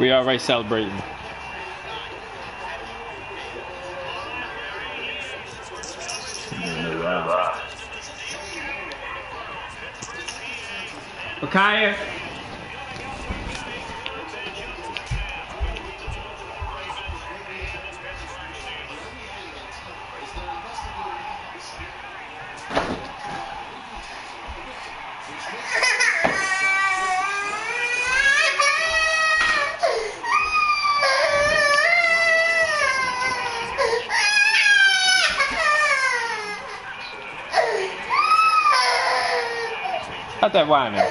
We are already celebrating. Okaya. Stop that whining.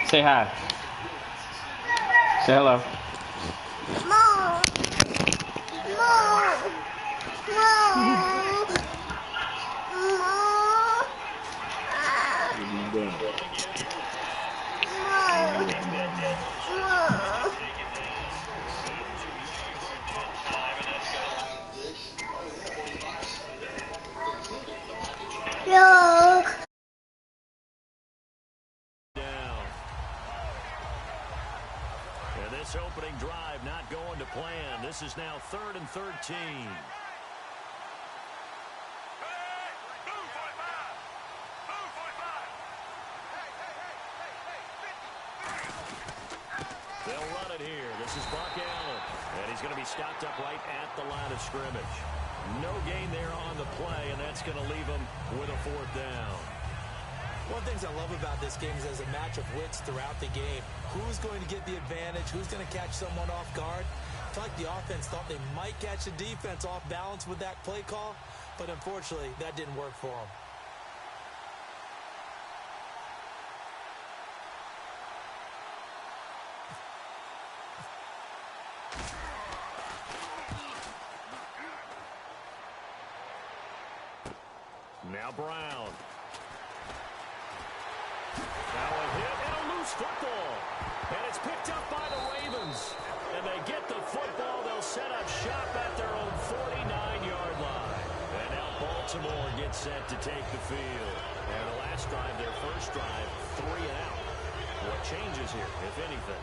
Say hi. Say hello. Mom. Mom. No. And this opening drive not going to plan. This is now 3rd and 13. They'll run it here. This is Buck Allen. And he's going to be stopped up right at the line of scrimmage. No gain there on the play, and that's going to leave him with a 4th down. One of the things I love about this game is there's a match of wits throughout the game. Who's going to get the advantage? Who's going to catch someone off guard? I feel like the offense thought they might catch the defense off balance with that play call, but unfortunately, that didn't work for them. Now Brown. Now a hit and a loose football. And it's picked up by the Ravens. And they get the football. They'll set up shop at their own 49-yard line. And now Baltimore gets set to take the field. And the last drive, their first drive, 3 and out. What changes here, if anything?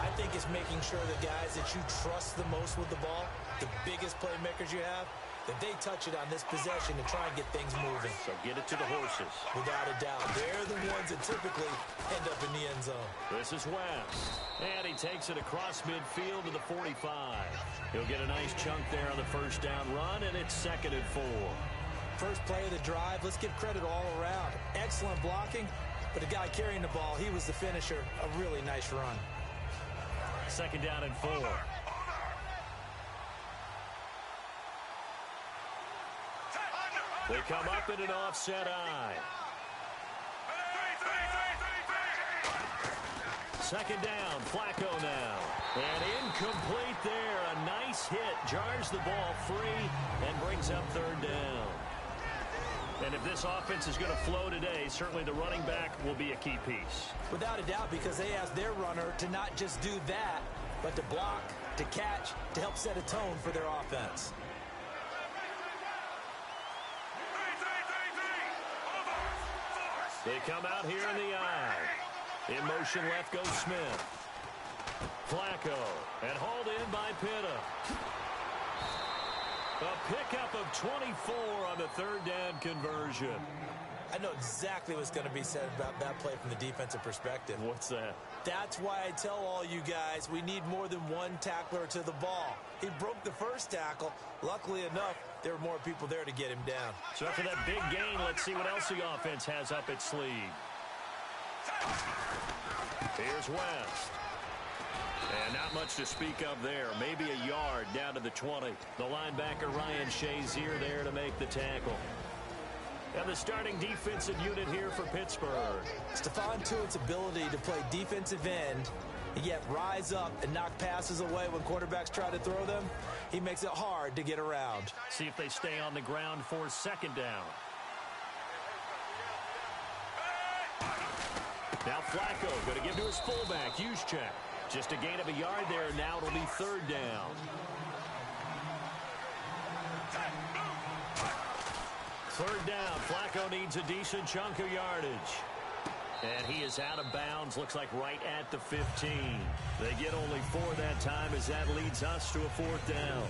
I think it's making sure the guys that you trust the most with the ball, the biggest playmakers you have, that they touch it on this possession to try and get things moving. So get it to the horses. Without a doubt. They're the ones that typically end up in the end zone. This is West. And he takes it across midfield to the 45. He'll get a nice chunk there on the first down run, and it's 2nd and 4. First play of the drive, let's give credit all around. Excellent blocking, but the guy carrying the ball, he was the finisher. A really nice run. 2nd down and 4. They come up in an offset eye. 2nd down, Flacco now. And incomplete there. A nice hit. Jars the ball free and brings up 3rd down. And if this offense is going to flow today, certainly the running back will be a key piece. Without a doubt, because they asked their runner to not just do that, but to block, to catch, to help set a tone for their offense. They come out here in the eye. In motion left goes Smith. Flacco. And hauled in by Pitta. A pickup of 24 on the 3rd down conversion. I know exactly what's going to be said about that play from the defensive perspective. What's that? That's why I tell all you guys we need more than one tackler to the ball. He broke the first tackle. Luckily enough, there were more people there to get him down. So after that big gain, let's see what else the offense has up its sleeve. Here's West. And not much to speak of there. Maybe a yard down to the 20. The linebacker Ryan Shazier there to make the tackle. And the starting defensive unit here for Pittsburgh. Stephon Tuitt's ability to play defensive end, and yet rise up and knock passes away when quarterbacks try to throw them, he makes it hard to get around. See if they stay on the ground for 2nd down. Now Flacco going to give to his fullback, Juszczyk. Just a gain of a yard there. Now it'll be 3rd down. Third down. Flacco needs a decent chunk of yardage. And he is out of bounds, looks like right at the 15. They get only 4 that time as that leads us to a 4th down.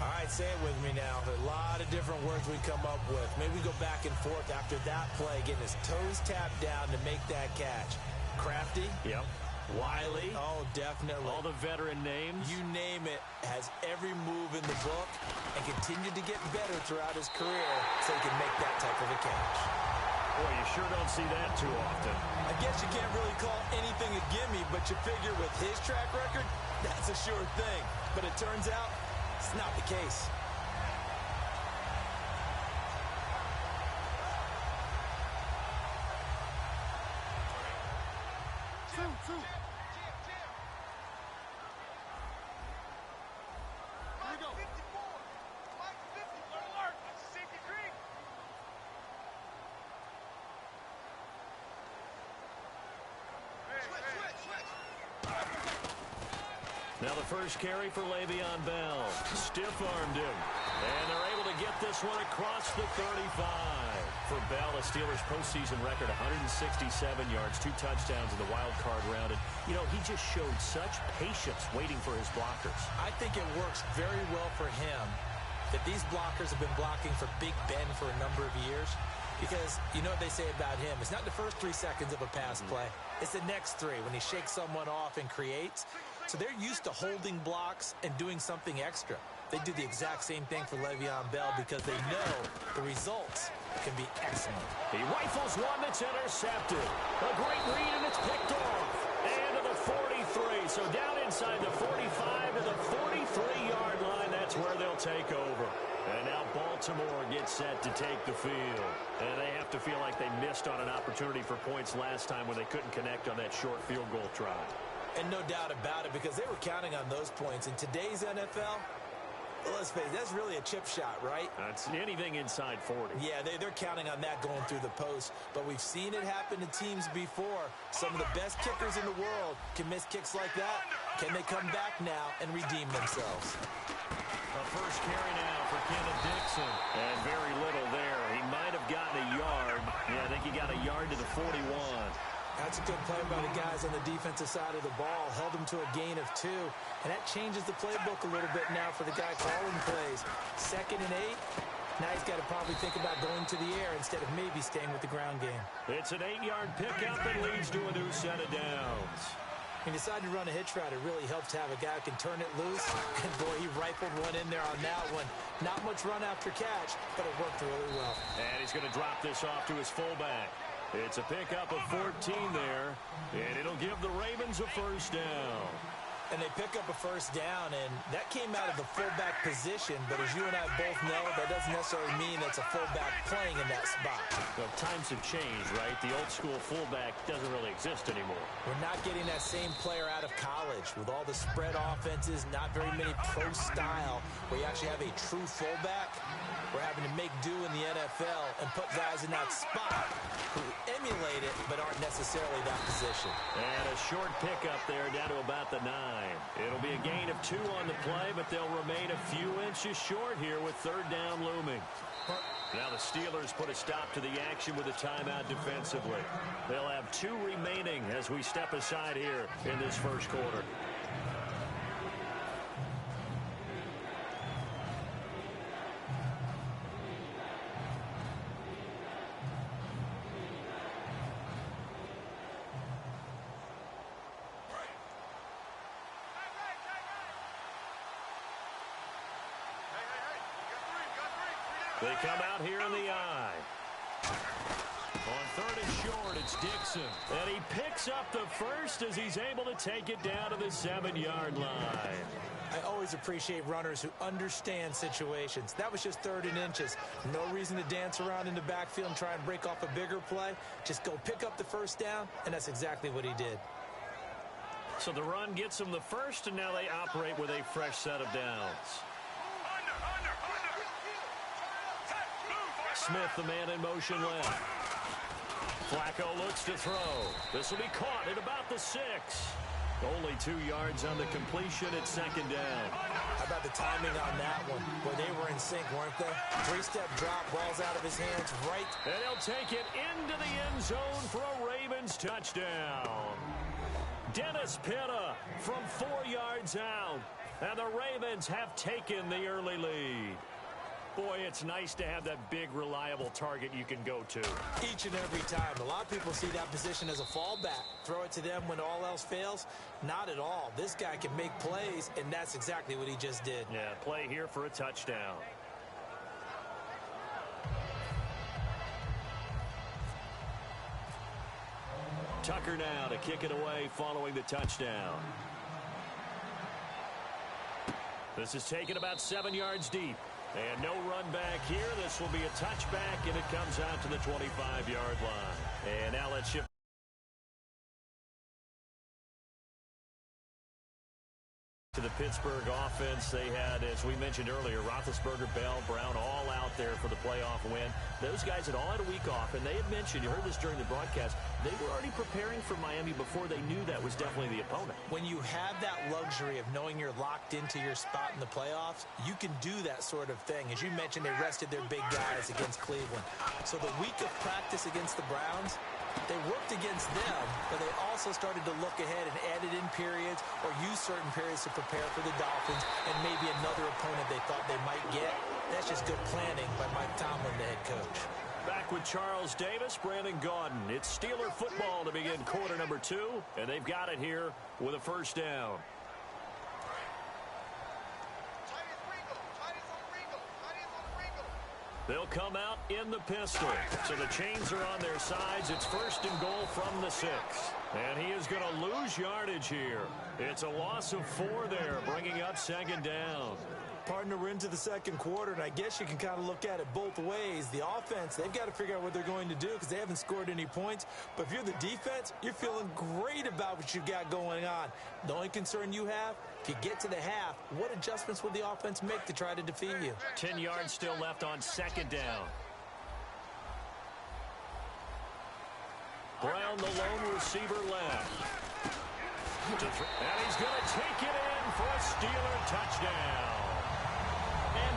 All right, say it with me now. A lot of different words we come up with. Maybe we go back and forth after that play, getting his toes tapped down to make that catch. Crafty? Yep. Wiley? Oh, definitely. All the veteran names? You name it. Has every move in the book and continued to get better throughout his career so he can make that type of a catch. Boy, you sure don't see that too often. I guess you can't really call anything a gimme, but you figure with his track record, that's a sure thing. But it turns out it's not the case. Two. Here we go. 54. Mike 50. Alert. That's a safety creek. Switch. Now the first carry for Le'Veon Bell. Stiff-armed him. And they're able to get this one across the 35. For Bell, a Steelers postseason record, 167 yards, 2 touchdowns in the wild card round. And, you know, he just showed such patience waiting for his blockers. I think it works very well for him that these blockers have been blocking for Big Ben for a number of years. Because you know what they say about him. It's not the first 3 seconds of a pass play. It's the next 3 when he shakes someone off and creates. So they're used to holding blocks and doing something extra. They do the exact same thing for Le'Veon Bell because they know the results can be excellent. He rifles one that's intercepted. A great read, and it's picked off. And to the 43. So down inside the 45 to the 43-yard line. That's where they'll take over. And now Baltimore gets set to take the field. And they have to feel like they missed on an opportunity for points last time when they couldn't connect on that short field goal try. And no doubt about it, because they were counting on those points. In today's NFL, well, let's face it, that's really a chip shot, right? That's anything inside 40. Yeah, they're counting on that going through the post. But we've seen it happen to teams before. Some of the best kickers in the world can miss kicks like that. Can they come back now and redeem themselves? A first carry now for Kenneth Dixon. And very little there. He might have gotten a yard. Yeah, I think he got a yard to the 41. That's a good play by the guys on the defensive side of the ball. Held them to a gain of 2. And that changes the playbook a little bit now for the guy calling plays. 2nd and 8. Now he's got to probably think about going to the air instead of maybe staying with the ground game. It's an 8-yard pickup and leads to a new set of downs. He decided to run a hitch route. It really helps to have a guy who can turn it loose. And, boy, he rifled one in there on that one. Not much run after catch, but it worked really well. And he's going to drop this off to his fullback. It's a pickup of 14 there, and it'll give the Ravens a first down. And they pick up a first down, and that came out of the fullback position. But as you and I both know, that doesn't necessarily mean it's a fullback playing in that spot. Well, times have changed, right? The old school fullback doesn't really exist anymore. We're not getting that same player out of college with all the spread offenses, not very many pro style, where you actually have a true fullback. We're having to make do in the NFL and put guys in that spot who emulate it but aren't necessarily that position. And a short pickup there down to about the 9. It'll be a gain of 2 on the play, but they'll remain a few inches short here with 3rd down looming. Now the Steelers put a stop to the action with a timeout defensively. They'll have 2 remaining as we step aside here in this first quarter. They come out here in the eye. On 3rd and short, it's Dixon. And he picks up the first as he's able to take it down to the 7-yard line. I always appreciate runners who understand situations. That was just 3rd and inches. No reason to dance around in the backfield and try and break off a bigger play. Just go pick up the first down, and that's exactly what he did. So the run gets them the first, and now they operate with a fresh set of downs. Smith, the man in motion left. Flacco looks to throw. This will be caught at about the 6. Only 2 yards on the completion at second down. How about the timing on that one? Where they were in sync, weren't they? 3-step drop, ball's out of his hands right. And he'll take it into the end zone for a Ravens touchdown. Dennis Pitta from 4 yards out. And the Ravens have taken the early lead. Boy, it's nice to have that big, reliable target you can go to. Each and every time. A lot of people see that position as a fallback. Throw it to them when all else fails. Not at all. This guy can make plays, and that's exactly what he just did. Yeah, play here for a touchdown. Tucker now to kick it away following the touchdown. This is taken about 7 yards deep. And no run back here. This will be a touchback, and it comes out to the 25-yard line. And now let's shift to the Pittsburgh offense. They had, as we mentioned earlier, Roethlisberger, Bell, Brown all out there for the playoff win. Those guys had all had a week off, and they had mentioned, you heard this during the broadcast, they were already preparing for Miami before they knew that was definitely the opponent. When you have that luxury of knowing you're locked into your spot in the playoffs, you can do that sort of thing. As you mentioned, they rested their big guys against Cleveland. So the week of practice against the Browns, they worked against them, but they also started to look ahead and added in periods or used certain periods to prepare for the Dolphins and maybe another opponent they thought they might get. That's just good planning by Mike Tomlin, the head coach. Back with Charles Davis, Brandon Gaudin. It's Steeler football to begin quarter number 2, and they've got it here with a first down. They'll come out in the pistol. So the chains are on their sides. It's first and goal from the 6. And he is going to lose yardage here. It's a loss of 4 there, bringing up second down. Partner, we're into the second quarter, and I guess you can kind of look at it both ways. The offense, they've got to figure out what they're going to do because they haven't scored any points. But if you're the defense, you're feeling great about what you got going on. The only concern you have, if you get to the half, what adjustments will the offense make to try to defeat you? 10 yards still left on second down. Brown, the lone receiver left. And he's going to take it in for a Steeler touchdown.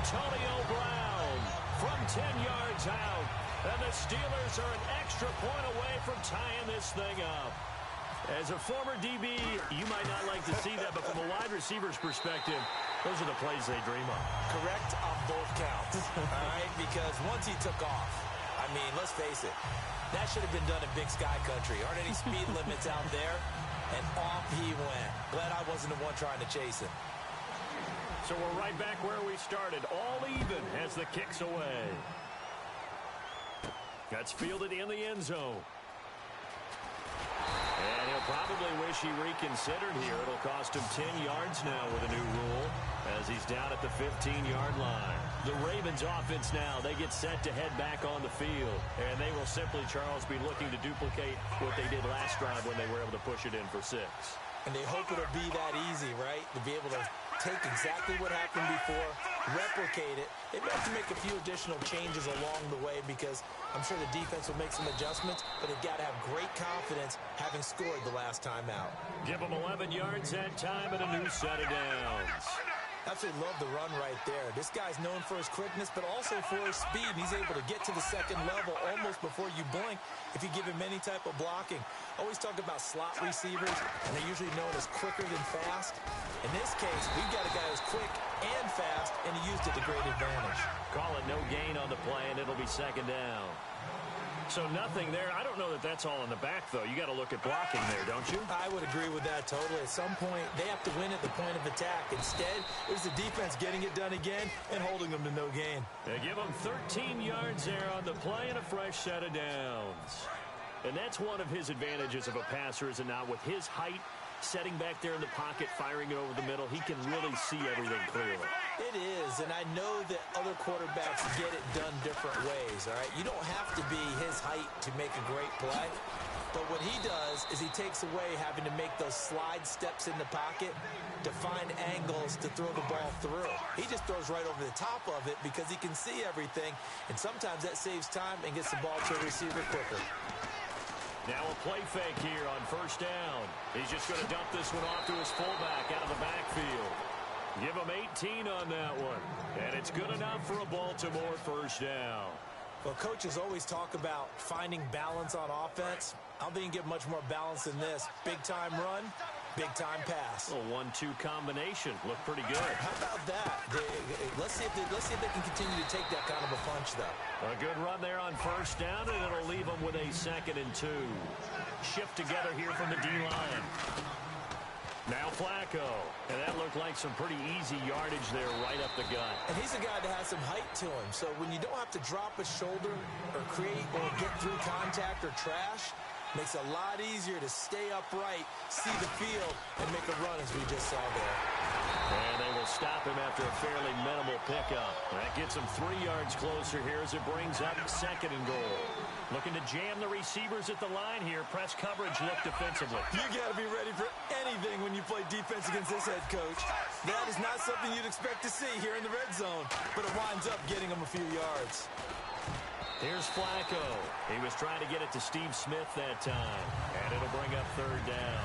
Antonio Brown from 10 yards out. And the Steelers are an extra point away from tying this thing up. As a former DB, you might not like to see that, but from a wide receiver's perspective, those are the plays they dream of. Correct on both counts, all right? Because once he took off, I mean, let's face it, that should have been done in Big Sky Country. Aren't any speed limits out there? And off he went. Glad I wasn't the one trying to chase him. So we're right back where we started. All even as the kick's away. That's fielded in the end zone. And he'll probably wish he reconsidered here. It'll cost him 10 yards now with a new rule as he's down at the 15-yard line. The Ravens offense now, they get set to head back on the field. And they will simply, Charles, be looking to duplicate what they did last drive when they were able to push it in for 6. And they hope it'll be that easy, right? To be able to take exactly what happened before, replicate it. They may have to make a few additional changes along the way because I'm sure the defense will make some adjustments, but they've got to have great confidence having scored the last time out. Give them 11 yards that time and a new set of downs. Absolutely love the run right there. This guy's known for his quickness, but also for his speed. He's able to get to the second level almost before you blink if you give him any type of blocking. Always talk about slot receivers, and they're usually known as quicker than fast. In this case, we've got a guy who's quick and fast, and he used it to great advantage. Call it no gain on the play, and it'll be second down. So nothing there. I don't know that that's all in the back, though. You got to look at blocking there, don't you? I would agree with that totally. At some point, they have to win at the point of attack. Instead, it was the defense getting it done again and holding them to no gain. They give them 13 yards there on the play and a fresh set of downs. And that's one of his advantages of a passer, is it not? With his height, setting back there in the pocket, firing it over the middle, he can really see everything clearly. It is, and I know that other quarterbacks get it done different ways, all right? You don't have to be his height to make a great play, but what he does is he takes away having to make those slide steps in the pocket to find angles to throw the ball through. He just throws right over the top of it because he can see everything, and sometimes that saves time and gets the ball to a receiver quicker. Now a play fake here on first down. He's just going to dump this one off to his fullback out of the backfield. Give him 18 on that one. And it's good enough for a Baltimore first down. Well, coaches always talk about finding balance on offense. I don't think you can get much more balance than this. Big-time run, big-time pass. A 1-2 combination. Looked pretty good. How about that? Let's see if they can continue to take that kind of a punch, though. A good run there on first down, and it'll leave them with a 2nd and 2. Shift together here from the D-line. Now Flacco. And that looked like some pretty easy yardage there right up the gut. And he's a guy that has some height to him. So when you don't have to drop a shoulder or create or get through contact or trash, makes it a lot easier to stay upright, see the field, and make a run as we just saw there. And they will stop him after a fairly minimal pickup. That gets him 3 yards closer here as it brings up 2nd and goal. Looking to jam the receivers at the line here. Press coverage look defensively. You got to be ready for anything when you play defense against this head coach. That is not something you'd expect to see here in the red zone, but it winds up getting him a few yards. Here's Flacco. He was trying to get it to Steve Smith that time, and it'll bring up 3rd down.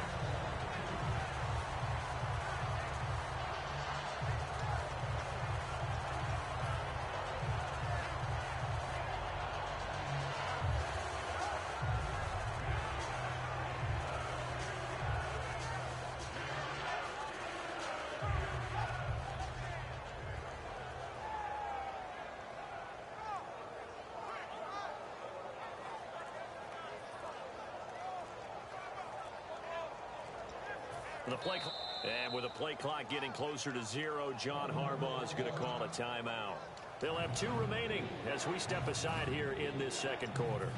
And with the play clock getting closer to 0, John Harbaugh is going to call a timeout. They'll have 2 remaining as we step aside here in this 2nd quarter.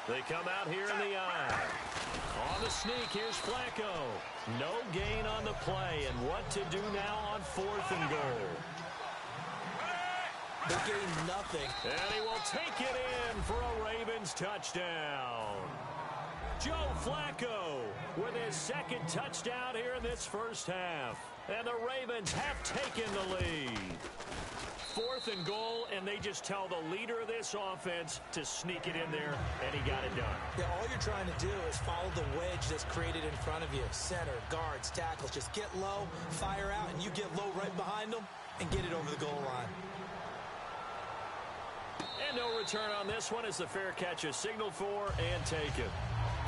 They come out here in the eye. On the sneak, here's Flacco. No gain on the play, and what to do now on 4th and goal. They gain nothing. And he will take it in for a Ravens touchdown. Joe Flacco with his 2nd touchdown here in this first half. And the Ravens have taken the lead. 4th and goal, and they just tell the leader of this offense to sneak it in there, and he got it done. Yeah, all you're trying to do is follow the wedge that's created in front of you. Center, guards, tackles. Just get low, fire out, and you get low right behind them and get it over the goal line. And no return on this one as the fair catch is signaled for and taken.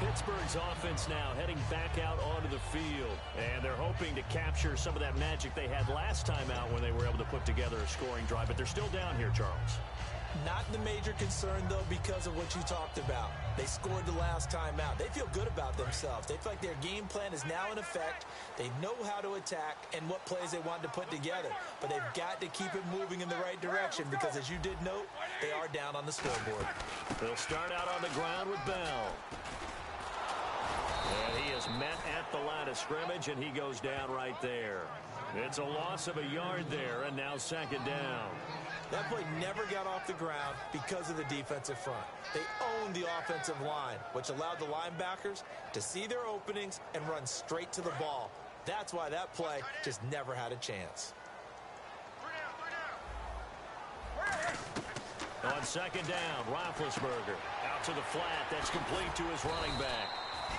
Pittsburgh's offense now heading back out onto the field. And they're hoping to capture some of that magic they had last time out when they were able to put together a scoring drive. But they're still down here, Charles. Not the major concern, though, because of what you talked about. They scored the last time out. They feel good about themselves. They feel like their game plan is now in effect. They know how to attack and what plays they want to put together. But they've got to keep it moving in the right direction because, as you did note, they are down on the scoreboard. They'll start out on the ground with Bell. And he is met at the line of scrimmage, and he goes down right there. It's a loss of a yard there, and now 2nd down. That play never got off the ground because of the defensive front. They owned the offensive line, which allowed the linebackers to see their openings and run straight to the ball. That's why that play just never had a chance. On 2nd down, Roethlisberger out to the flat. That's complete to his running back.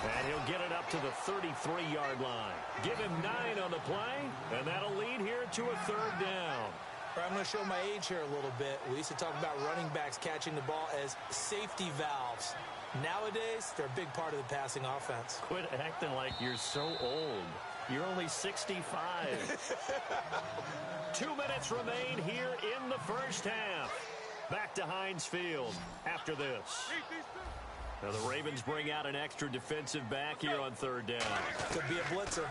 And he'll get it up to the 33-yard line. Give him 9 on the play, and that'll lead here to a 3rd down. I'm going to show my age here a little bit. We used to talk about running backs catching the ball as safety valves. Nowadays, they're a big part of the passing offense. Quit acting like you're so old. You're only 65. 2 minutes remain here in the first half. Back to Heinz Field after this. Now the Ravens bring out an extra defensive back here on 3rd down. Could be a blitzer.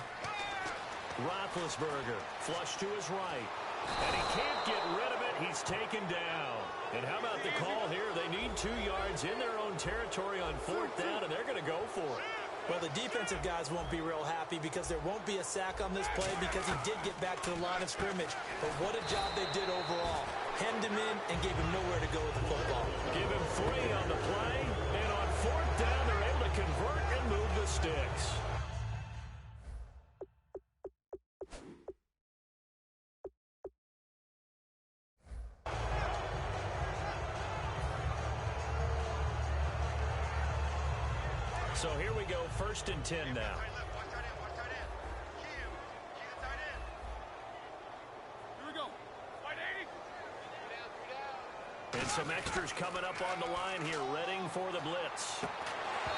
Roethlisberger flush to his right. And he can't get rid of it. He's taken down. And how about the call here? They need 2 yards in their own territory on 4th down, and they're going to go for it. Well, the defensive guys won't be real happy because there won't be a sack on this play because he did get back to the line of scrimmage. But what a job they did overall. Hemmed him in and gave him nowhere to go with the football. Give him 3 on the play. And on 4th down, they're able to convert and move the sticks. So here we go, 1st and 10 now. Here we go. Wide 80. And some extras coming up on the line here, readying for the blitz.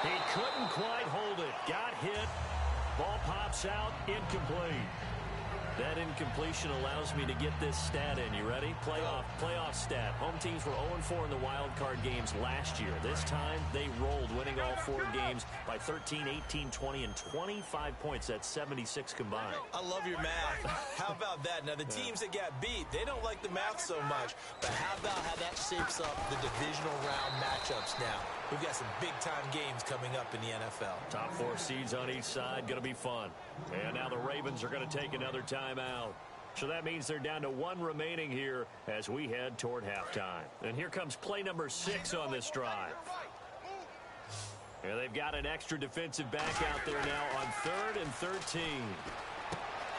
He couldn't quite hold it. Got hit. Ball pops out, incomplete. That incompletion allows me to get this stat in. You ready? Playoff stat. Home teams were 0-4 in the wild card games last year. This time, they rolled, winning all 4 games by 13, 18, 20, and 25 points. That's 76 combined. I love your math. How about that? Now, the teams that got beat, they don't like the math so much. But how about how that shapes up the divisional round matchups now? We've got some big-time games coming up in the NFL. Top 4 seeds on each side. Going to be fun. And now the Ravens are going to take another timeout. So that means they're down to 1 remaining here as we head toward halftime. And here comes play number 6 on this drive. And they've got an extra defensive back out there now on 3rd and 13.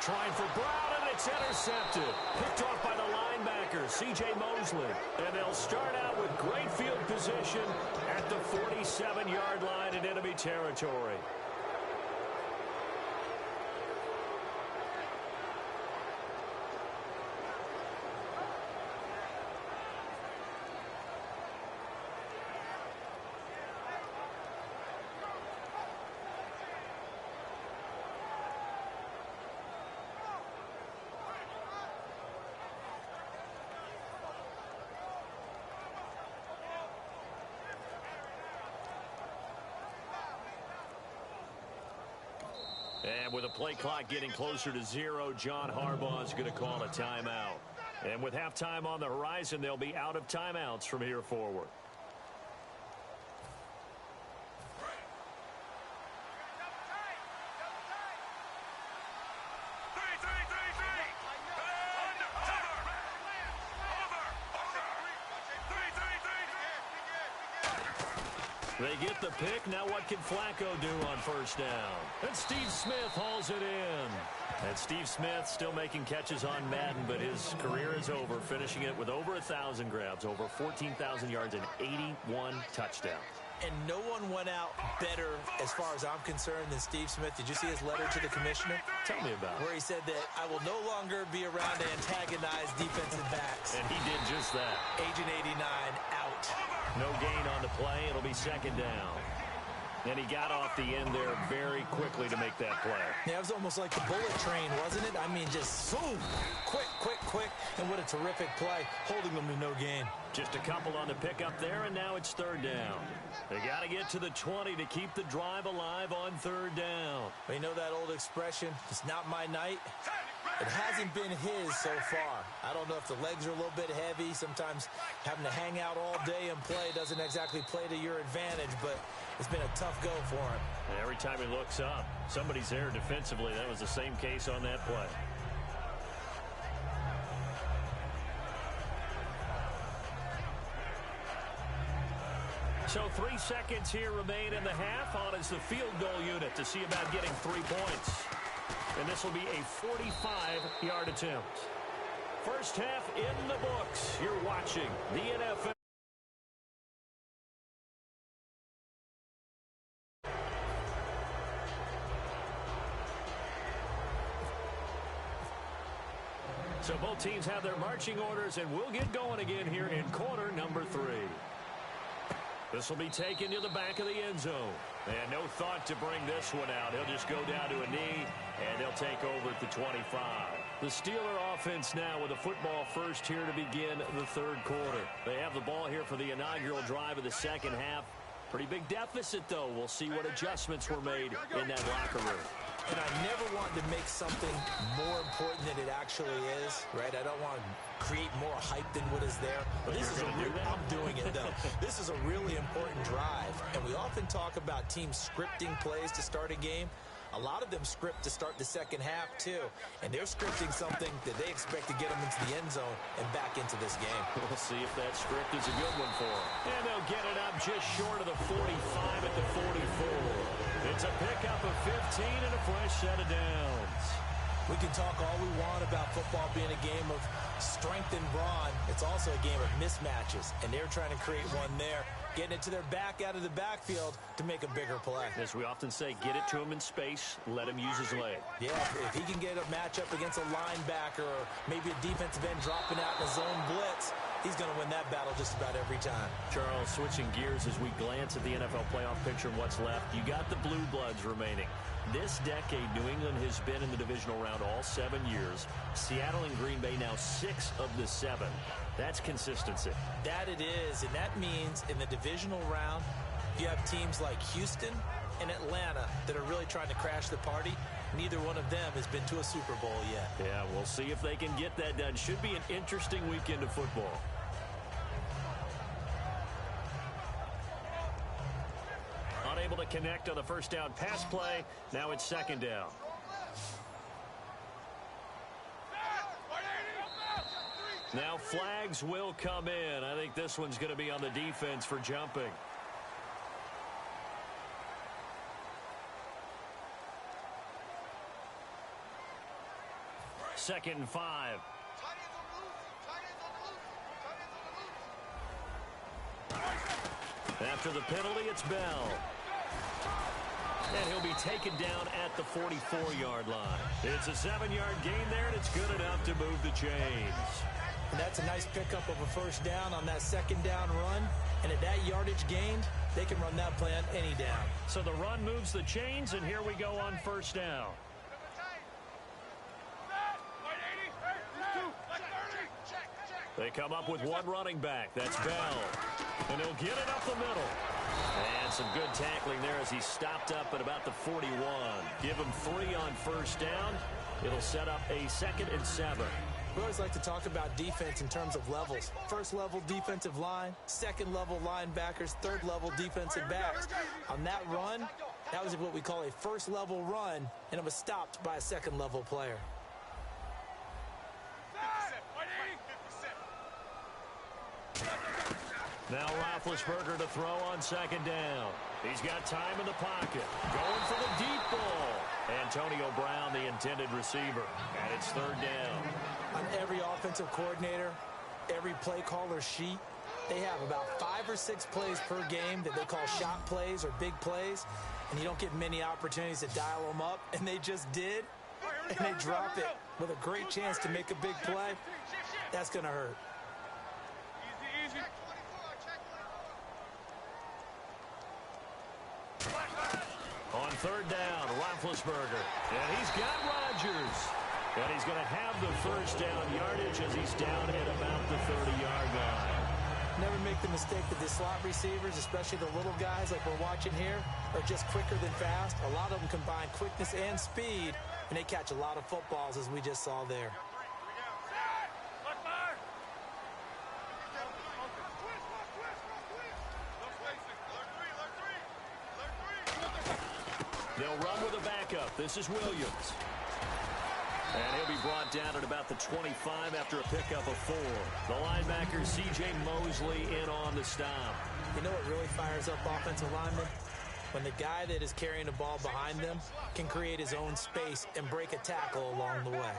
Trying for Brown, and it's intercepted. Picked off by the linebacker, C.J. Mosley. And they'll start out with great field position at the 47-yard line in enemy territory. And with the play clock getting closer to 0, John Harbaugh is going to call a timeout. And with halftime on the horizon, they'll be out of timeouts from here forward. They get the pick. Now what can Flacco do on 1st down? And Steve Smith hauls it in. And Steve Smith still making catches on Madden, but his career is over, finishing it with over 1,000 grabs, over 14,000 yards, and 81 touchdowns. And no one went out better, as far as I'm concerned, than Steve Smith. Did you see his letter to the commissioner? Tell me about it. Where he said that I will no longer be around to antagonize defensive backs. And he did just that. Agent 89 out. No gain on the play. It'll be 2nd down. And he got off the end there very quickly to make that play. Yeah, it was almost like the bullet train, wasn't it? I mean, just boom, quick. And what a terrific play, holding them to no gain. Just a couple on the pickup there, and now it's 3rd down. They got to get to the 20 to keep the drive alive on 3rd down. But you know that old expression, it's not my night? It hasn't been his so far. I don't know if the legs are a little bit heavy. Sometimes having to hang out all day and play doesn't exactly play to your advantage, but it's been a tough go for him. And every time he looks up, somebody's there defensively. That was the same case on that play. So 3 seconds here remain in the half. On is the field goal unit to see about getting 3 points. And this will be a 45-yard attempt. First half in the books. You're watching the NFL. So both teams have their marching orders, and we'll get going again here in quarter number 3. This will be taken to the back of the end zone. And no thought to bring this one out. He'll just go down to a knee, and they'll take over at the 25. The Steeler offense now with a football first here to begin the 3rd quarter. They have the ball here for the inaugural drive of the 2nd half. Pretty big deficit, though. We'll see what adjustments were made in that locker room. And I never want to make something more important than it actually is, right? I don't want to create more hype than what is there. But this is I'm doing it, though. This is a really important drive. And we often talk about teams scripting plays to start a game. A lot of them script to start the 2nd half, too. And they're scripting something that they expect to get them into the end zone and back into this game. We'll see if that script is a good one for them. And they'll get it up just short of the 45 at the 44. It's a pickup of 15 and a fresh set of downs. We can talk all we want about football being a game of strength and brawn. It's also a game of mismatches, and they're trying to create one there. getting it to their back out of the backfield to make a bigger play. As we often say, get it to him in space, let him use his leg. Yeah, if he can get a matchup against a linebacker or maybe a defensive end dropping out in a zone blitz, he's going to win that battle just about every time. Charles, switching gears as we glance at the NFL playoff picture and what's left, you got the Blue Bloods remaining. This decade, New England has been in the divisional round all 7 years. Seattle and Green Bay now 6 of the 7. That's consistency. That it is, and that means in the divisional round, you have teams like Houston and Atlanta that are really trying to crash the party. Neither one of them has been to a Super Bowl yet. Yeah, we'll see if they can get that done. Should be an interesting weekend of football. Unable to connect on the first down pass play. Now it's second down. Now flags will come in. I think this one's going to be on the defense for jumping. Second and 5. After the penalty, it's Bell. And he'll be taken down at the 44-yard line. It's a 7-yard gain there, and it's good enough to move the chains. And that's a nice pickup of a first down on that second down run. And at that yardage gained, they can run that play on any down. So the run moves the chains, and here we go on first down. They come up with one running back. That's Bell. And he'll get it up the middle. And some good tackling there as he stopped up at about the 41. Give him 3 on first down. It'll set up a 2nd and 7. We always like to talk about defense in terms of levels. First level defensive line, second level linebackers, third level defensive backs. On that run, that was what we call a first level run, and it was stopped by a second level player. Now Roethlisberger to throw on second down. He's got time in the pocket. Going for the deep ball. Antonio Brown, the intended receiver. And it's third down. On every offensive coordinator, every play caller sheet, they have about 5 or 6 plays per game that they call shot plays or big plays. And you don't get many opportunities to dial them up. And they just did. And they drop it with a great chance to make a big play. That's going to hurt. Easy. On third down, Roethlisberger. And he's got Rodgers. And he's going to have the first down yardage as he's down at about the 30-yard line. Never make the mistake that the slot receivers, especially the little guys like we're watching here, are just quicker than fast. A lot of them combine quickness and speed, and they catch a lot of footballs, as we just saw there. They'll run with a backup. This is Williams. And he'll be brought down at about the 25 after a pickup of 4. The linebacker, C.J. Mosley, in on the stop. You know what really fires up offensive linemen? When the guy that is carrying the ball behind them can create his own space and break a tackle along the way.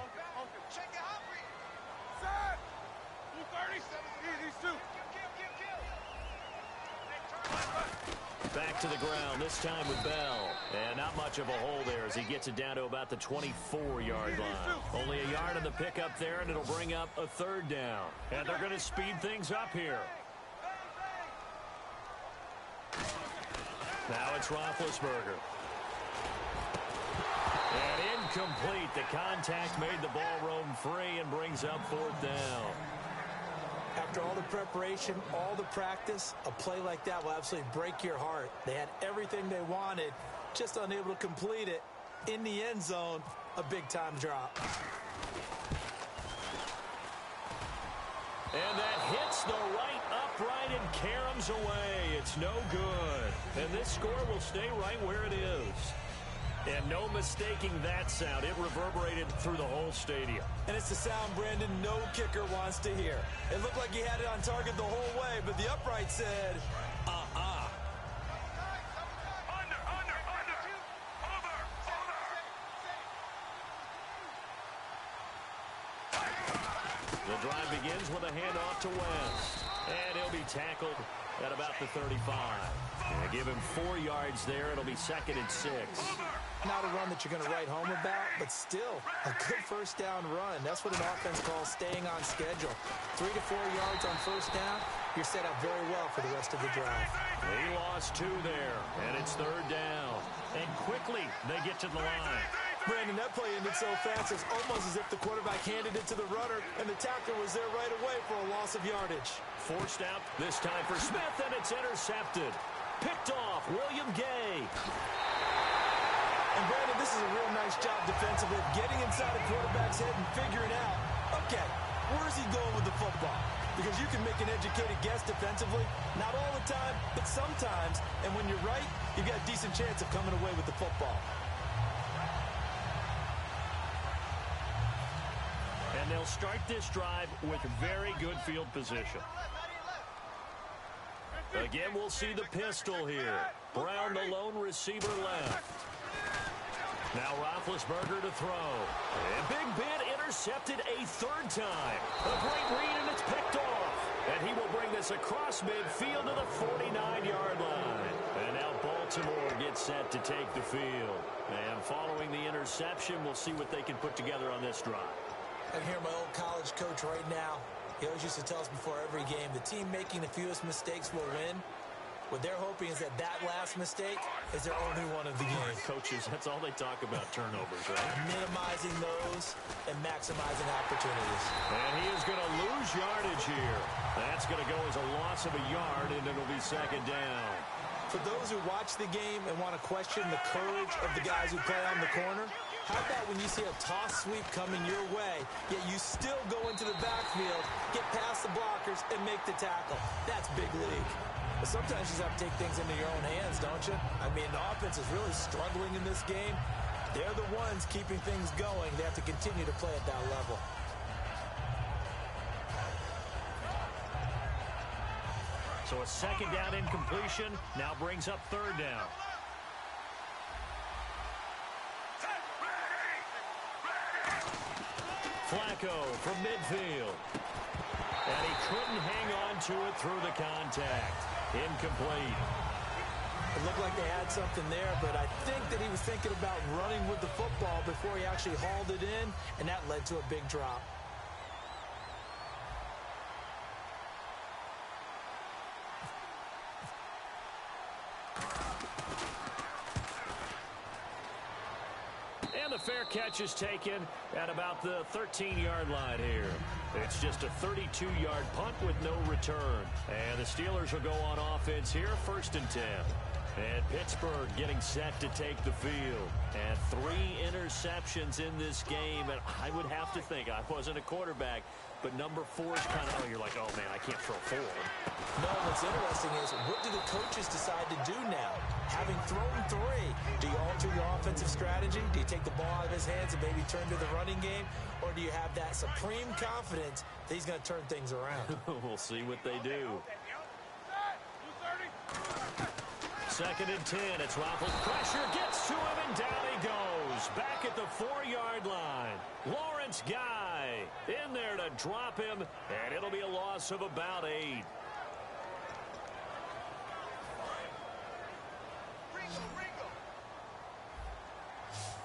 Back to the ground, this time with Bell. And not much of a hole there as he gets it down to about the 24-yard line. Only a yard on the pickup there, and it'll bring up a third down. And they're going to speed things up here. Now it's Roethlisberger. And incomplete. The contact made the ball roam free and brings up fourth down. After all the preparation, all the practice, a play like that will absolutely break your heart. They had everything they wanted, just unable to complete it. In the end zone, a big-time drop. And that hits the right upright and caroms away. It's no good. And this score will stay right where it is. And no mistaking that sound. It reverberated through the whole stadium. And it's the sound, Brandon, no kicker wants to hear. It looked like he had it on target the whole way, but the upright said, uh-uh. The drive begins with a handoff to West. And he'll be tackled at about the 35. Give him 4 yards there. It'll be 2nd and 6. Not a run that you're going to write home about, but still a good first down run. That's what an offense calls staying on schedule. 3 to 4 yards on first down, you're set up very well for the rest of the drive. He lost 2 there, and it's 3rd down. And quickly they get to the line. Brandon, that play ended so fast, it's almost as if the quarterback handed it to the runner, and the tackler was there right away for a loss of yardage. Forced out this time for Smith, and it's intercepted. Picked off, William Gay. And Brandon, this is a real nice job defensively, getting inside a quarterback's head and figuring out, okay, where's he going with the football? Because you can make an educated guess defensively, not all the time, but sometimes. And when you're right, you've got a decent chance of coming away with the football. And they'll start this drive with very good field position. Again, we'll see the pistol here. Brown, the lone receiver, left. Now Roethlisberger to throw. And Big Ben intercepted a 3rd time. A great read, and it's picked off. And he will bring this across midfield to the 49-yard line. And now Baltimore gets set to take the field. And following the interception, we'll see what they can put together on this drive. I can hear my old college coach right now. He always used to tell us before every game, the team making the fewest mistakes will win. What they're hoping is that last mistake is their only one of the game. Coaches, that's all they talk about, turnovers, right? Minimizing those and maximizing opportunities. And he is going to lose yardage here. That's going to go as a loss of a yard, and it'll be 2nd down. For those who watch the game and want to question the courage of the guys who play on the corner, how about when you see a toss sweep coming your way, yet you still go into the backfield, get past the blockers, and make the tackle? That's big league. But sometimes you just have to take things into your own hands, don't you? I mean, the offense is really struggling in this game. They're the ones keeping things going. They have to continue to play at that level. So a 2nd down incompletion now brings up 3rd down. Flacco from midfield. And he couldn't hang on to it through the contact. Incomplete. It looked like they had something there, but I think that he was thinking about running with the football before he actually hauled it in, and that led to a big drop. And the fair catch is taken at about the 13-yard line here. It's just a 32-yard punt with no return. And the Steelers will go on offense here, 1st and 10. And Pittsburgh getting set to take the field. And 3 interceptions in this game. And I would have to think, I wasn't a quarterback, but number 4 is kind of, you're like, oh, man, I can't throw 4. No, what's interesting is, what do the coaches decide to do now? Having thrown 3, do you alter your offensive strategy? Do you take the ball out of his hands and maybe turn to the running game? Or do you have that supreme confidence that he's going to turn things around? We'll see what they do. 2nd and 10. It's Roethlisberger. Pressure gets to him, and down he goes. Back at the 4-yard line. Lawrence Guy in there to drop him, and it'll be a loss of about 8.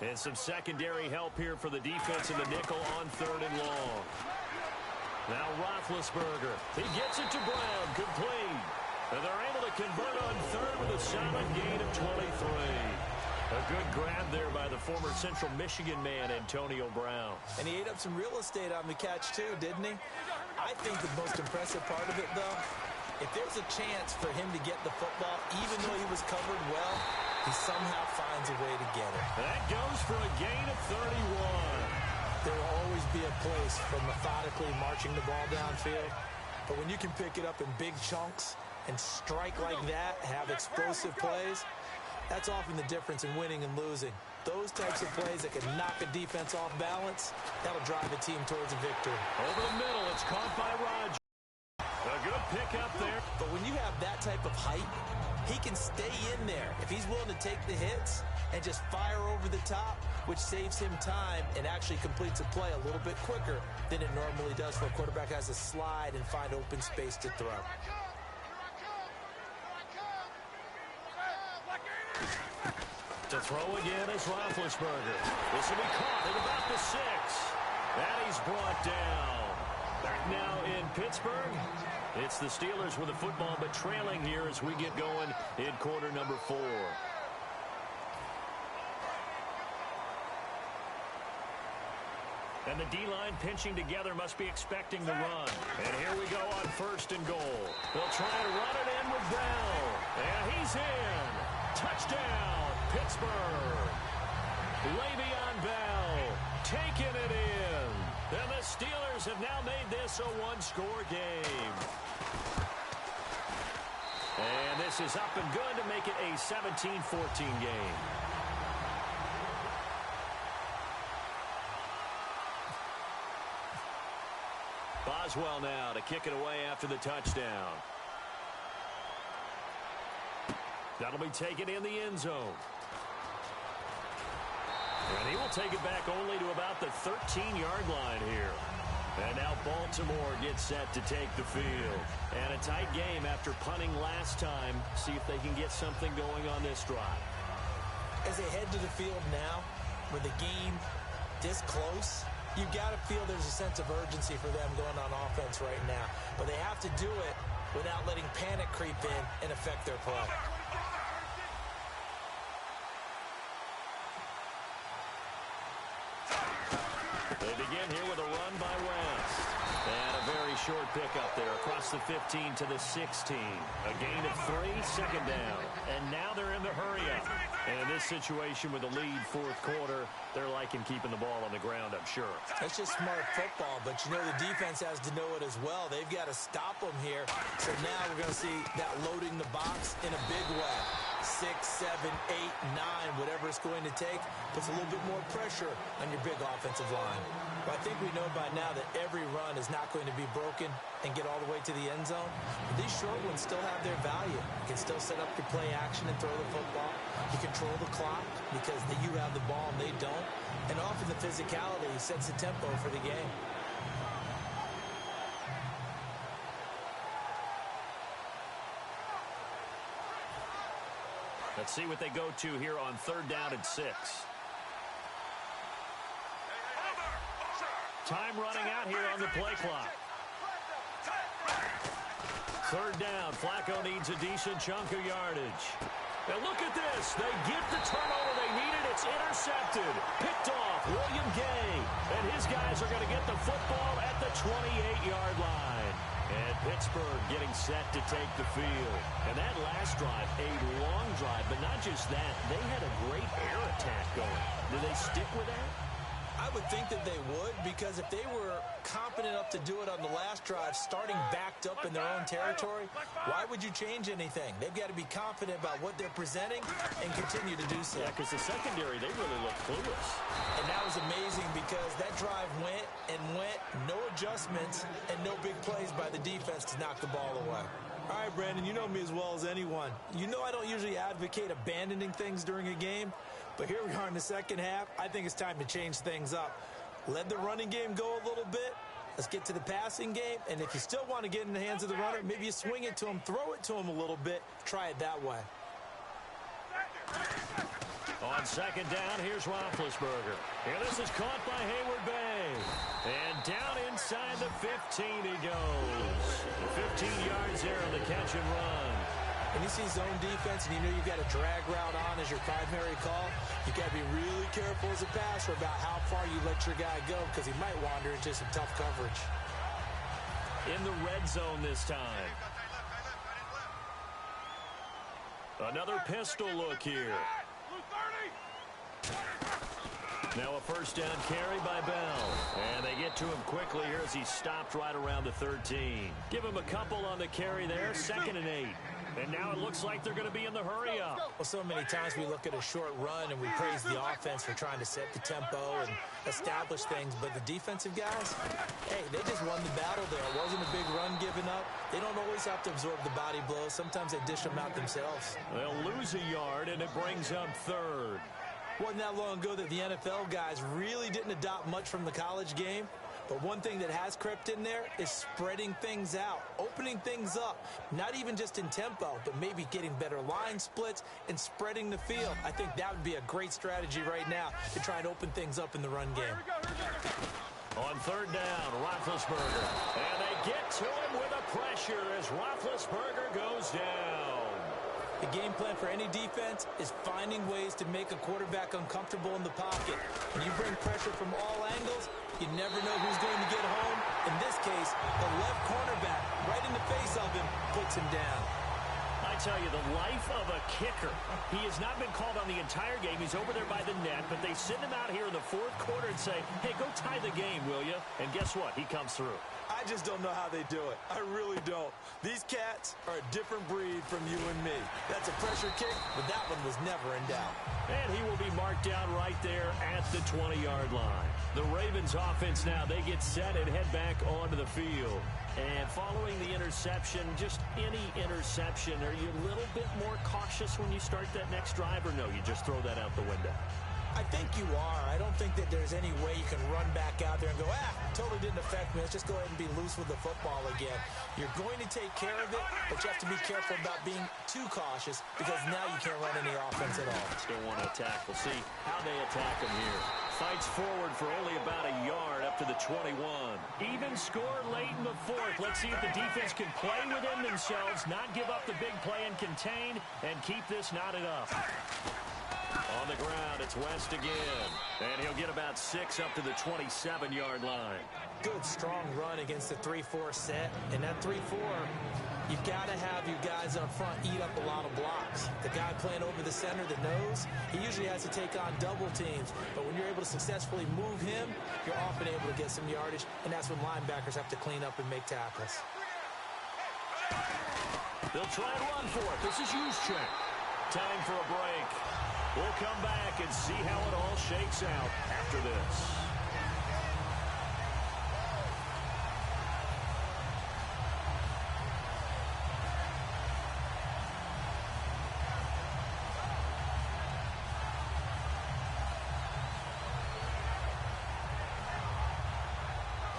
And some secondary help here for the defense in the nickel on 3rd and long. Now Roethlisberger. He gets it to Brown. Complete. And they're able to convert on 3rd with a solid gain of 23. A good grab there by the former Central Michigan man, Antonio Brown. And he ate up some real estate on the catch, too, didn't he? I think the most impressive part of it, though, if there's a chance for him to get the football, even though he was covered well, he somehow finds a way to get it. That goes for a gain of 31. There will always be a place for methodically marching the ball downfield. But when you can pick it up in big chunks and strike like that, have explosive plays, that's often the difference in winning and losing. Those types of plays that can knock a defense off balance, that'll drive a team towards a victory. Over the middle, it's caught by Rodgers. A good pickup there. But when you have that type of height, he can stay in there if he's willing to take the hits and just fire over the top, which saves him time and actually completes a play a little bit quicker than it normally does for a quarterback who has to slide and find open space to throw. To throw again is Roethlisberger. This will be caught at about the 6. And he's brought down. Back now in Pittsburgh. It's the Steelers with the football, but trailing here as we get going in quarter number 4. And the D-line pinching together must be expecting the run. And here we go on 1st and goal. They'll try to run it in with Bell. And he's in. Touchdown, Pittsburgh. Le'Veon Bell taking it in. And the Steelers have now made this a one-score game. And this is up and good to make it a 17-14 game. Boswell now to kick it away after the touchdown. That'll be taken in the end zone. And he will take it back only to about the 13-yard line here. And now Baltimore gets set to take the field. And a tight game after punting last time. See if they can get something going on this drive. As they head to the field now, with the game this close, you've got to feel there's a sense of urgency for them going on offense right now. But they have to do it without letting panic creep in and affect their play. They begin here with a run by West. And a very short pickup there across the 15 to the 16. A gain of 3, second down. And now they're in the hurry-up. And in this situation with the lead 4th quarter, they're liking keeping the ball on the ground, I'm sure. That's just smart football, but you know the defense has to know it as well. They've got to stop them here. So now we're going to see that loading the box in a big way. 6, 7, 8, 9, whatever it's going to take, puts a little bit more pressure on your big offensive line. But I think we know by now that every run is not going to be broken and get all the way to the end zone. But these short ones still have their value. You can still set up your play action and throw the football. You control the clock because you have the ball and they don't. And often the physicality sets the tempo for the game. Let's see what they go to here on 3rd down and 6. Time running out here on the play clock. 3rd down. Flacco needs a decent chunk of yardage. Now look at this. They get the turnover they needed. It's intercepted. Picked off. William Gay. And his guys are going to get the football at the 28-yard line. And Pittsburgh getting set to take the field. And that last drive, a long drive, but not just that. They had a great air attack going. Do they stick with that? I would think that they would, because if they were competent enough to do it on the last drive, starting backed up in their own territory, why would you change anything? They've got to be confident about what they're presenting and continue to do so. Yeah, because the secondary, they really look clueless. And that was amazing because that drive went and went, no adjustments, and no big plays by the defense to knock the ball away. All right, Brandon, you know me as well as anyone. You know I don't usually advocate abandoning things during a game, but here we are in the second half. I think it's time to change things up. Let the running game go a little bit. Let's get to the passing game, and if you still want to get in the hands of the runner, maybe you swing it to him, throw it to him a little bit, try it that way. On 2nd down, here's Roethlisberger. Here, this is caught by Hayward-Bay. And down inside the 15 he goes. 15 yards there on the catch and run. When you see zone defense and you know you've got a drag route on as your primary call, you've got to be really careful as a passer about how far you let your guy go because he might wander into some tough coverage. In the red zone this time. Another pistol look here. Now a 1st down carry by Bell. And they get to him quickly here as he stopped right around the 13. Give him a couple on the carry there. 2nd and 8. And now it looks like they're going to be in the hurry up. Well, so many times we look at a short run and we praise the offense for trying to set the tempo and establish things. But the defensive guys, hey, they just won the battle there. It wasn't a big run given up. They don't always have to absorb the body blows. Sometimes they dish them out themselves. They'll lose a yard, and it brings up third. Wasn't that long ago that the NFL guys really didn't adopt much from the college game. But one thing that has crept in there is spreading things out, opening things up, not even just in tempo, but maybe getting better line splits and spreading the field. I think that would be a great strategy right now to try and open things up in the run game. On third down, Roethlisberger. And they get to him with a pressure as Roethlisberger goes down. The game plan for any defense is finding ways to make a quarterback uncomfortable in the pocket. When you bring pressure from all angles, you never know who's going to get home. In this case, the left cornerback, right in the face of him, puts him down. I tell you, the life of a kicker. He has not been called on the entire game. He's over there by the net, but they send him out here in the fourth quarter and say, hey, go tie the game, will you? And guess what? He comes through. I just don't know how they do it. I really don't. These cats are a different breed from you and me. That's a pressure kick, but that one was never in doubt. And he will be marked down right there at the 20-yard line. The Ravens offense now, they get set and head back onto the field. And following the interception, just any interception, are you a little bit more cautious when you start that next drive, or no, you just throw that out the window? I think you are. I don't think that there's any way you can run back out there and go, totally didn't affect me. Let's just go ahead and be loose with the football again. You're going to take care of it, but you have to be careful about being too cautious because now you can't run any offense at all. Still want to attack. We'll see how they attack him here. Fights forward for only about a yard up to the 21. Even score late in the fourth. Let's see if the defense can play within themselves, not give up the big play and contain, and keep this knotted up. On the ground, it's West again. And he'll get about 6 up to the 27-yard line. Good, strong run against the 3-4 set. And that 3-4, you've got to have your guys up front eat up a lot of blocks. The guy playing over the center, the nose, he usually has to take on double teams. But when you're able to successfully move him, you're often able to get some yardage. And that's when linebackers have to clean up and make tackles. They'll try and run for it. This is Juszczyk. Time for a break. We'll come back and see how it all shakes out after this.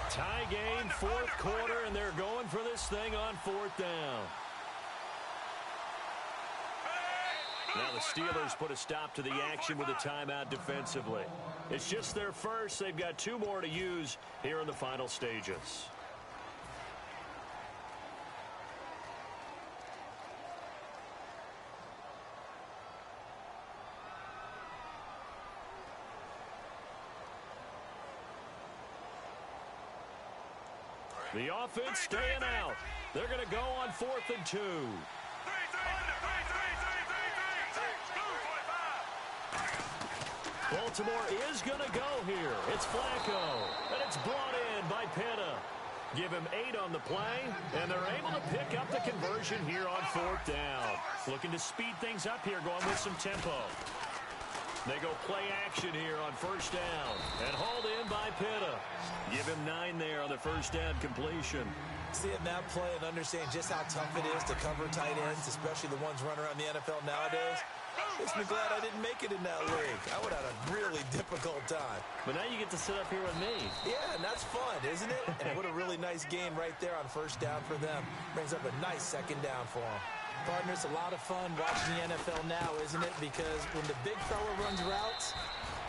Tie game, fourth quarter, and they're going for this thing on fourth down. Now the Steelers put a stop to the action with a timeout defensively. It's just their first. They've got 2 more to use here in the final stages. The offense staying out. They're going to go on 4th and 2. Baltimore is going to go here. It's Flacco, and it's brought in by Pitta. Give him 8 on the play, and they're able to pick up the conversion here on 4th down. Looking to speed things up here, going with some tempo. They go play action here on 1st down, and hauled in by Pitta. Give him 9 there on the 1st down completion. Seeing that play and understanding just how tough it is to cover tight ends, especially the ones running around the NFL nowadays, makes me glad I didn't make it in that league. I would have had a really difficult time. But now you get to sit up here with me. Yeah, and that's fun, isn't it? And what a really nice game right there on 1st down for them. Brings up a nice 2nd down for them. Partner, it's a lot of fun watching the NFL now, isn't it? Because when the big fella runs routes,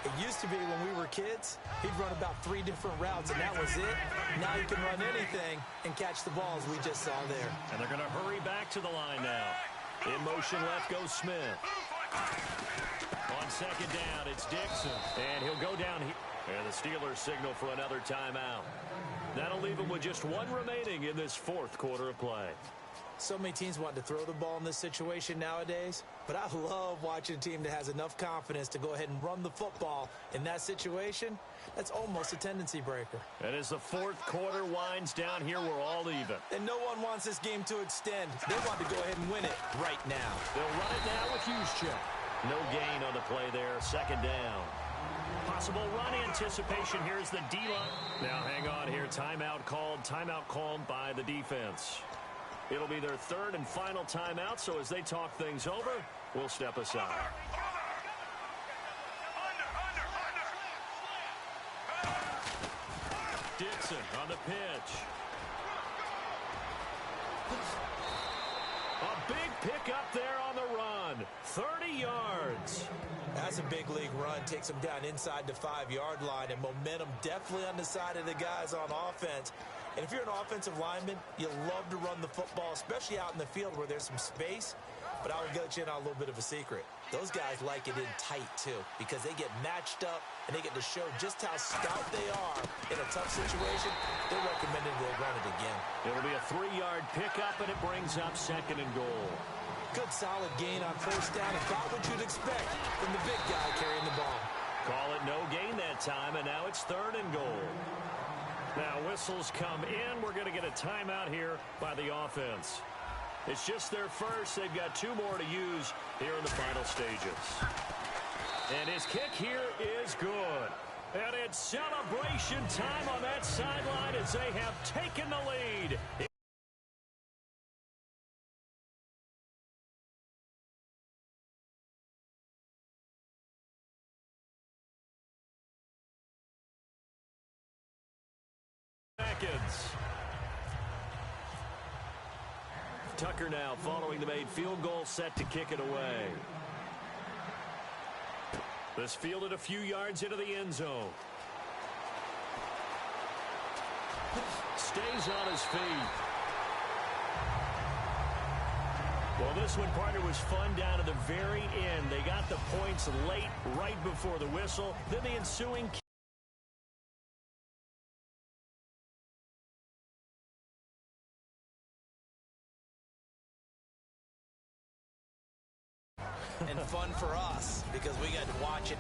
it used to be when we were kids, he'd run about 3 different routes, and that was it. Now he can run anything and catch the balls we just saw there. And they're going to hurry back to the line now. In motion left goes Smith. On 2nd down, it's Dixon. And he'll go down here. And the Steelers signal for another timeout. That'll leave them with just 1 remaining in this 4th quarter of play. So many teams want to throw the ball in this situation nowadays, but I love watching a team that has enough confidence to go ahead and run the football in that situation. That's almost a tendency breaker. And as the fourth quarter winds down here, we're all even. And no one wants this game to extend. They want to go ahead and win it right now. They'll run it now with Juszczyk. No gain on the play there. Second down. Possible run anticipation. Here's the D-line. Now hang on here. Timeout called by the defense. It'll be their third and final timeout, so as they talk things over, we'll step aside. Dixon on the pitch. A big pickup there on the run. 30 yards. That's a big league run. Takes them down inside the 5-yard line, and momentum definitely on the side of the guys on offense. And if you're an offensive lineman, you love to run the football, especially out in the field where there's some space. But I will get you in on a little bit of a secret. Those guys like it in tight, too, because they get matched up and they get to show just how stout they are in a tough situation. They're recommended they run it again. It'll be a 3-yard pickup, and it brings up second and goal. Good solid gain on first down. About what you'd expect from the big guy carrying the ball. Call it no gain that time, and now it's third and goal. Now whistles come in. We're going to get a timeout here by the offense. It's just their first. They've got 2 more to use here in the final stages. And his kick here is good. And it's celebration time on that sideline as they have taken the lead. Seconds. Tucker now following the made field goal, set to kick it away. This fielded a few yards into the end zone. Stays on his feet. Well, this one, partner, was fun down to the very end. They got the points late, right before the whistle. Then the ensuing And fun for us because we got to watch it.